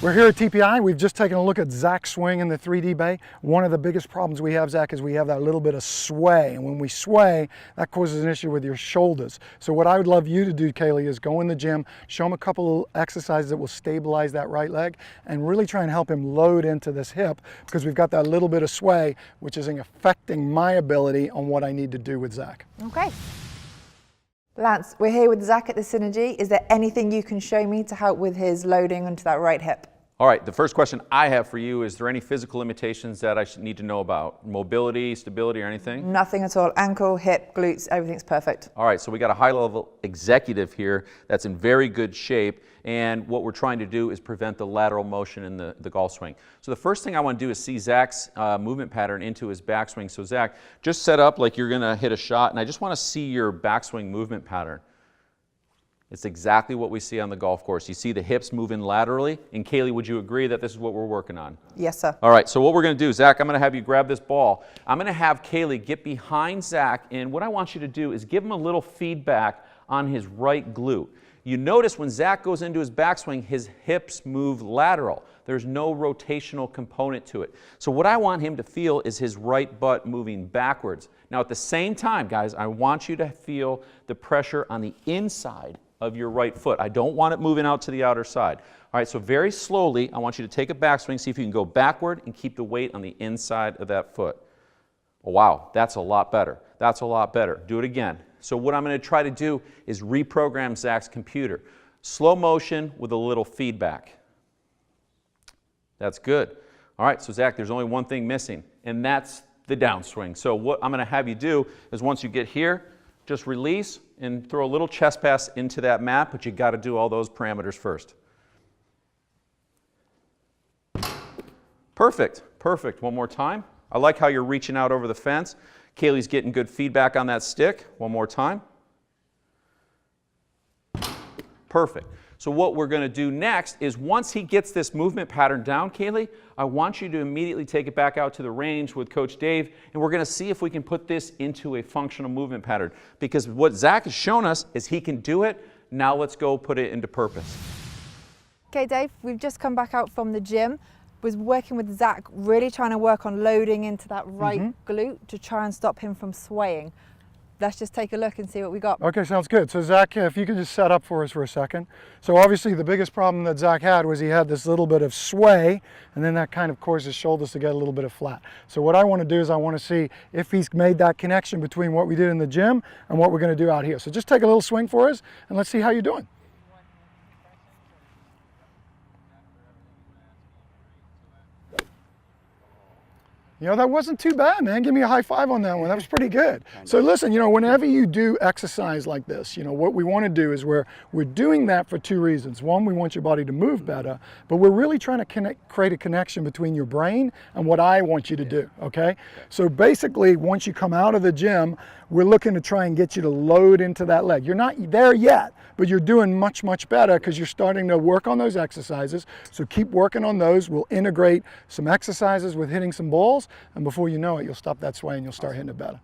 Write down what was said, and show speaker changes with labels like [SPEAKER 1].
[SPEAKER 1] We're here at TPI. We've just taken a look at Zach's swing in the 3D bay. One of the biggest problems we have, Zach, is we have that little bit of sway. And when we sway, that causes an issue with your shoulders. So what I would love you to do, Kaylee, is go in the gym, show him a couple of exercises that will stabilize that right leg, and really try and help him load into this hip, because we've got that little bit of sway, which is affecting my ability on what I need to do with Zach.
[SPEAKER 2] Okay. Lance, we're here with Zach at the Synergy. Is there anything you can show me to help with his loading onto that right hip?
[SPEAKER 3] All right, the first question I have for you, is there any physical limitations that I should need to know about? Mobility, stability, or anything?
[SPEAKER 2] Nothing at all. Ankle, hip, glutes, everything's perfect.
[SPEAKER 3] All right, so we got a high-level executive here that's in very good shape, and what we're trying to do is prevent the lateral motion in the golf swing. So the first thing I want to do is see Zach's movement pattern into his backswing. So Zach, just set up like you're going to hit a shot, and I just want to see your backswing movement pattern. It's exactly what we see on the golf course. You see the hips moving laterally. And Kaylee, would you agree that this is what we're working on?
[SPEAKER 2] Yes, sir.
[SPEAKER 3] All right, so what we're going to do, Zach, I'm going to have you grab this ball. I'm going to have Kaylee get behind Zach, and what I want you to do is give him a little feedback on his right glute. You notice when Zach goes into his backswing, his hips move lateral. There's no rotational component to it. So what I want him to feel is his right butt moving backwards. Now at the same time, guys, I want you to feel the pressure on the inside of your right foot. I don't want it moving out to the outer side. All right, so very slowly, I want you to take a backswing, see if you can go backward and keep the weight on the inside of that foot. Oh, wow, that's a lot better. That's a lot better. Do it again. So what I'm going to try to do is reprogram Zach's computer. Slow motion with a little feedback. That's good. All right, so Zach, there's only one thing missing, and that's the downswing. So what I'm going to have you do is once you get here, just release and throw a little chest pass into that mat, but you got to do all those parameters first. Perfect, perfect. One more time. I like how you're reaching out over the fence. Kaylee's getting good feedback on that stick. One more time. Perfect. So what we're going to do next is once he gets this movement pattern down, Kaylee, I want you to immediately take it back out to the range with Coach Dave, and we're going to see if we can put this into a functional movement pattern. Because what Zach has shown us is he can do it. Now let's go put it into purpose.
[SPEAKER 2] Okay, Dave, we've just come back out from the gym. Was working with Zach, really trying to work on loading into that right glute to try and stop him from swaying. Let's just take a look and see what we got.
[SPEAKER 1] Okay, sounds good. So Zach, if you can just set up for us for a second. So obviously the biggest problem that Zach had was he had this little bit of sway, and then that kind of caused his shoulders to get a little bit of flat. So what I want to do is I want to see if he's made that connection between what we did in the gym and what we're going to do out here. So just take a little swing for us, and let's see how you're doing. You know, that wasn't too bad, man. Give me a high five on that one. That was pretty good. So listen, you know, whenever you do exercise like this, you know, what we want to do is we're doing that for two reasons. One, we want your body to move better, but we're really trying to create a connection between your brain and what I want you to do, okay? So basically, once you come out of the gym, we're looking to try and get you to load into that leg. You're not there yet, but you're doing much, much better because you're starting to work on those exercises. So keep working on those. We'll integrate some exercises with hitting some balls, and before you know it, you'll stop that sway and you'll start hitting it better.